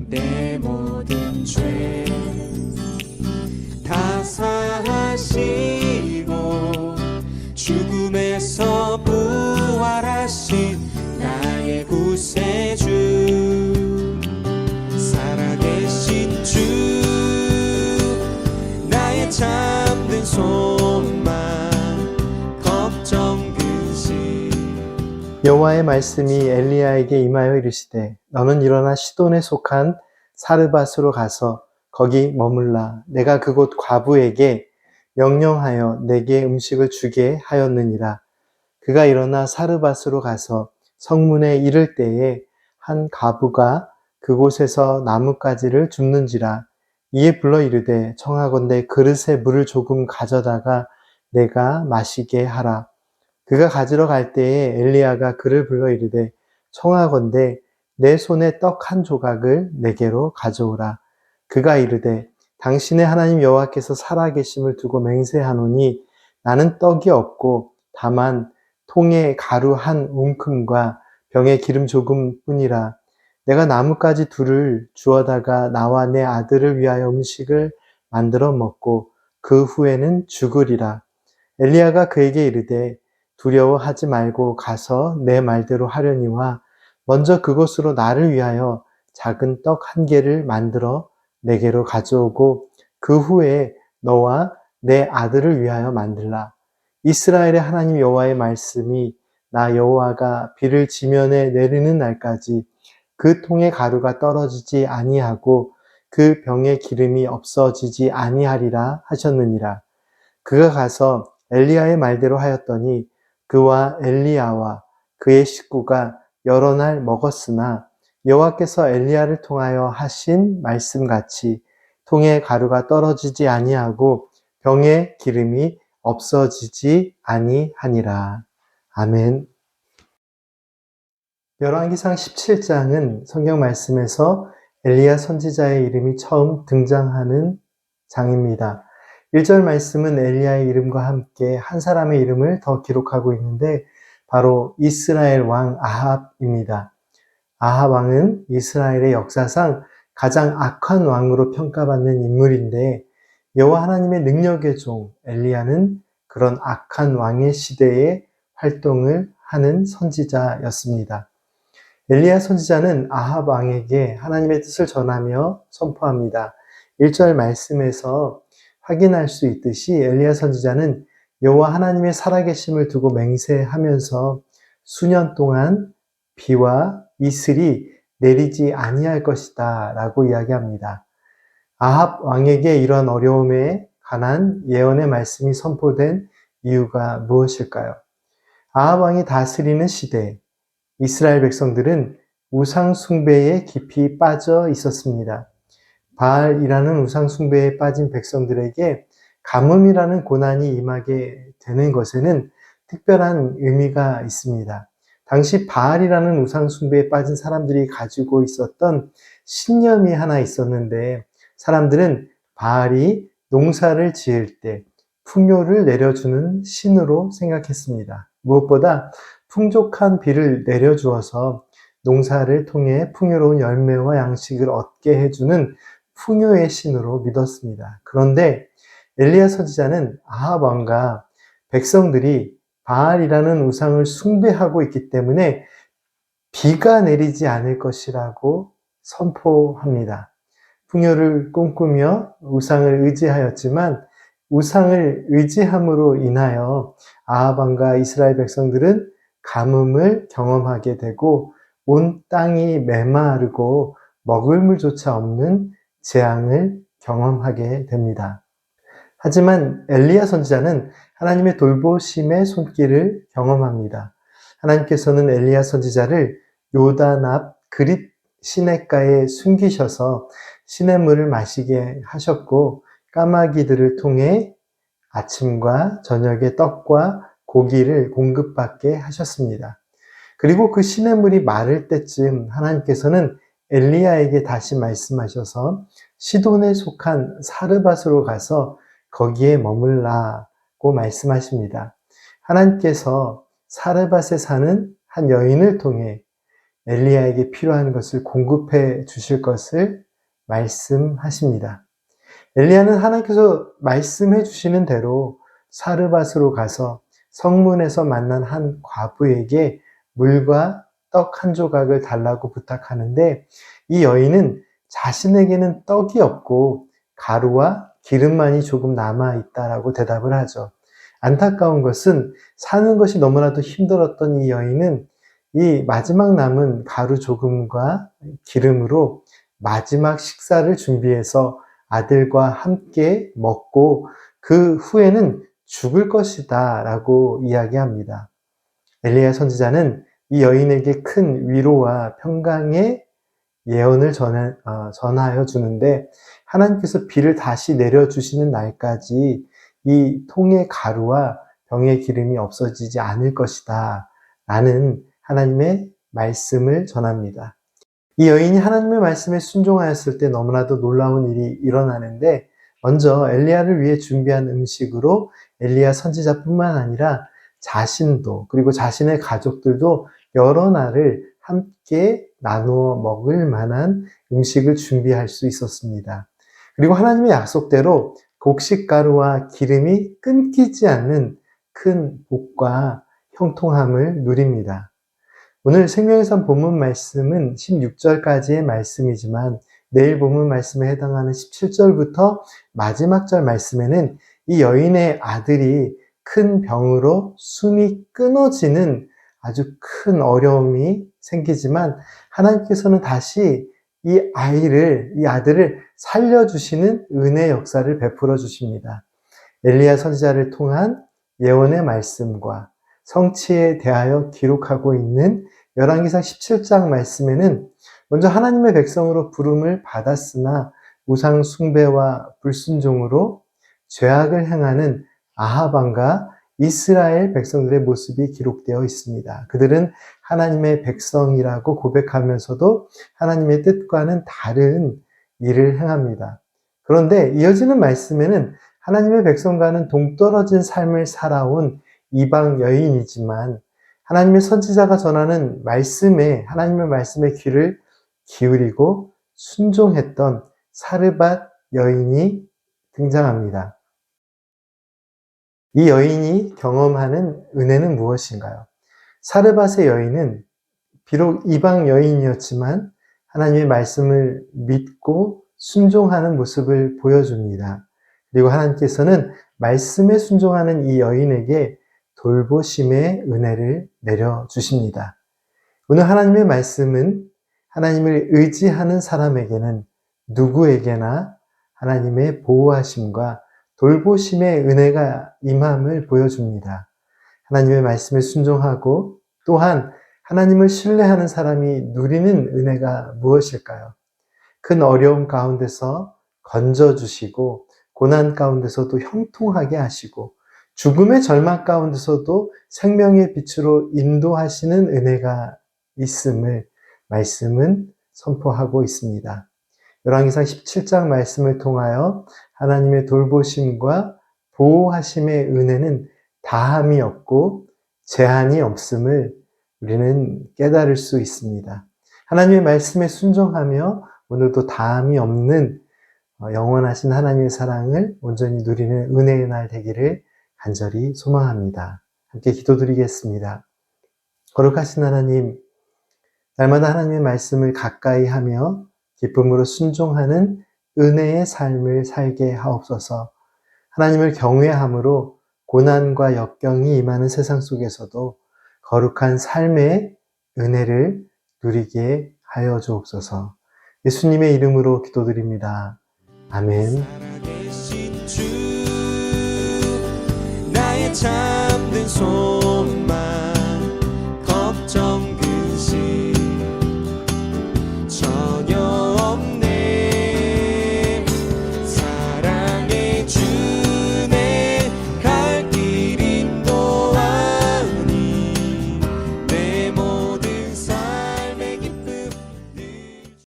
내 모든 죄 다 사하시고 죽음에서 부활하신 나의 구세주 살아계신 주 나의 잠든 소망 걱정 근심. 여호와의 말씀이 엘리야에게 임하여 이르시되 너는 일어나 시돈에 속한 사르밧으로 가서 거기 머물라. 내가 그곳 과부에게 명령하여 내게 음식을 주게 하였느니라. 그가 일어나 사르밧으로 가서 성문에 이를 때에 한 과부가 그곳에서 나뭇가지를 줍는지라. 이에 불러 이르되 청하건대 그릇에 물을 조금 가져다가 내가 마시게 하라. 그가 가지러 갈 때에 엘리야가 그를 불러 이르되 청하건대 내 손에 떡 한 조각을 내게로 가져오라. 그가 이르되 당신의 하나님 여호와께서 살아계심을 두고 맹세하노니 나는 떡이 없고 다만 통에 가루 한 움큼과 병에 기름 조금 뿐이라. 내가 나뭇가지 둘을 주워다가 나와 내 아들을 위하여 음식을 만들어 먹고 그 후에는 죽으리라. 엘리야가 그에게 이르되 두려워하지 말고 가서 내 말대로 하려니와 먼저 그곳으로 나를 위하여 작은 떡 한 개를 만들어 내게로 가져오고 그 후에 너와 내 아들을 위하여 만들라. 이스라엘의 하나님 여호와의 말씀이 나 여호와가 비를 지면에 내리는 날까지 그 통에 가루가 떨어지지 아니하고 그 병에 기름이 없어지지 아니하리라 하셨느니라. 그가 가서 엘리야의 말대로 하였더니 그와 엘리야와 그의 식구가 여러 날 먹었으나 여호와께서 엘리야를 통하여 하신 말씀같이 통에 가루가 떨어지지 아니하고 병에 기름이 없어지지 아니하니라. 아멘. 열왕기상 17장은 성경 말씀에서 엘리야 선지자의 이름이 처음 등장하는 장입니다. 1절 말씀은 엘리야의 이름과 함께 한 사람의 이름을 더 기록하고 있는데 바로 이스라엘 왕 아합입니다. 아합 왕은 이스라엘의 역사상 가장 악한 왕으로 평가받는 인물인데 여호와 하나님의 능력의 종 엘리야는 그런 악한 왕의 시대에 활동을 하는 선지자였습니다. 엘리야 선지자는 아합 왕에게 하나님의 뜻을 전하며 선포합니다. 1절 말씀에서 확인할 수 있듯이 엘리야 선지자는 여호와 하나님의 살아계심을 두고 맹세하면서 수년 동안 비와 이슬이 내리지 아니할 것이다 라고 이야기합니다. 아합 왕에게 이런 어려움에 관한 예언의 말씀이 선포된 이유가 무엇일까요? 아합 왕이 다스리는 시대, 이스라엘 백성들은 우상 숭배에 깊이 빠져 있었습니다. 바알이라는 우상 숭배에 빠진 백성들에게 가뭄이라는 고난이 임하게 되는 것에는 특별한 의미가 있습니다. 당시 바알이라는 우상 숭배에 빠진 사람들이 가지고 있었던 신념이 하나 있었는데 사람들은 바알이 농사를 지을 때 풍요를 내려주는 신으로 생각했습니다. 무엇보다 풍족한 비를 내려주어서 농사를 통해 풍요로운 열매와 양식을 얻게 해주는 풍요의 신으로 믿었습니다. 그런데 엘리야 선지자는 아합 왕과 백성들이 바알이라는 우상을 숭배하고 있기 때문에 비가 내리지 않을 것이라고 선포합니다. 풍요를 꿈꾸며 우상을 의지하였지만 우상을 의지함으로 인하여 아합 왕과 이스라엘 백성들은 가뭄을 경험하게 되고 온 땅이 메마르고 먹을 물조차 없는 재앙을 경험하게 됩니다. 하지만 엘리야 선지자는 하나님의 돌보심의 손길을 경험합니다. 하나님께서는 엘리야 선지자를 요단 앞 그릿 시냇가에 숨기셔서 시냇물을 마시게 하셨고 까마귀들을 통해 아침과 저녁에 떡과 고기를 공급받게 하셨습니다. 그리고 그 시냇물이 마를 때쯤 하나님께서는 엘리야에게 다시 말씀하셔서 시돈에 속한 사르밧으로 가서 거기에 머물라고 말씀하십니다. 하나님께서 사르밧에 사는 한 여인을 통해 엘리야에게 필요한 것을 공급해 주실 것을 말씀하십니다. 엘리야는 하나님께서 말씀해 주시는 대로 사르밧으로 가서 성문에서 만난 한 과부에게 물과 떡 한 조각을 달라고 부탁하는데, 이 여인은 자신에게는 떡이 없고 가루와 기름만이 조금 남아있다라고 대답을 하죠. 안타까운 것은 사는 것이 너무나도 힘들었던 이 여인은 이 마지막 남은 가루 조금과 기름으로 마지막 식사를 준비해서 아들과 함께 먹고 그 후에는 죽을 것이다 라고 이야기합니다. 엘리야 선지자는 이 여인에게 큰 위로와 평강의 예언을 전하여 주는데, 하나님께서 비를 다시 내려주시는 날까지 이 통의 가루와 병의 기름이 없어지지 않을 것이다 라는 하나님의 말씀을 전합니다. 이 여인이 하나님의 말씀에 순종하였을 때 너무나도 놀라운 일이 일어나는데, 먼저 엘리야를 위해 준비한 음식으로 엘리야 선지자뿐만 아니라 자신도, 그리고 자신의 가족들도 여러 날을 함께 나누어 먹을 만한 음식을 준비할 수 있었습니다. 그리고 하나님의 약속대로 곡식가루와 기름이 끊기지 않는 큰 복과 형통함을 누립니다. 오늘 생명의 산 본문 말씀은 16절까지의 말씀이지만, 내일 본문 말씀에 해당하는 17절부터 마지막 절 말씀에는 이 여인의 아들이 큰 병으로 숨이 끊어지는 아주 큰 어려움이 생기지만, 하나님께서는 다시 이 아들을 살려주시는 은혜 역사를 베풀어 주십니다. 엘리야 선지자를 통한 예언의 말씀과 성취에 대하여 기록하고 있는 열왕기상 17장 말씀에는 먼저 하나님의 백성으로 부름을 받았으나 우상 숭배와 불순종으로 죄악을 행하는 아합 왕과 이스라엘 백성들의 모습이 기록되어 있습니다. 그들은 하나님의 백성이라고 고백하면서도 하나님의 뜻과는 다른 일을 행합니다. 그런데 이어지는 말씀에는 하나님의 백성과는 동떨어진 삶을 살아온 이방 여인이지만, 하나님의 선지자가 전하는 하나님의 말씀에 귀를 기울이고 순종했던 사르밧 여인이 등장합니다. 이 여인이 경험하는 은혜는 무엇인가요? 사르밧의 여인은 비록 이방 여인이었지만 하나님의 말씀을 믿고 순종하는 모습을 보여줍니다. 그리고 하나님께서는 말씀에 순종하는 이 여인에게 돌보심의 은혜를 내려주십니다. 오늘 하나님의 말씀은 하나님을 의지하는 사람에게는 누구에게나 하나님의 보호하심과 돌보심의 은혜가 임함을 보여줍니다. 하나님의 말씀에 순종하고 또한 하나님을 신뢰하는 사람이 누리는 은혜가 무엇일까요? 큰 어려움 가운데서 건져주시고, 고난 가운데서도 형통하게 하시고, 죽음의 절망 가운데서도 생명의 빛으로 인도하시는 은혜가 있음을 말씀은 선포하고 있습니다. 열왕기상 17장 말씀을 통하여 하나님의 돌보심과 보호하심의 은혜는 다함이 없고 제한이 없음을 우리는 깨달을 수 있습니다. 하나님의 말씀에 순종하며 오늘도 다함이 없는 영원하신 하나님의 사랑을 온전히 누리는 은혜의 날 되기를 간절히 소망합니다. 함께 기도드리겠습니다. 거룩하신 하나님, 날마다 하나님의 말씀을 가까이 하며 기쁨으로 순종하는 은혜의 삶을 살게 하옵소서. 하나님을 경외함으로 고난과 역경이 임하는 세상 속에서도 거룩한 삶의 은혜를 누리게 하여 주옵소서. 예수님의 이름으로 기도드립니다. 아멘. 살아계신 주, 나의 참된 소망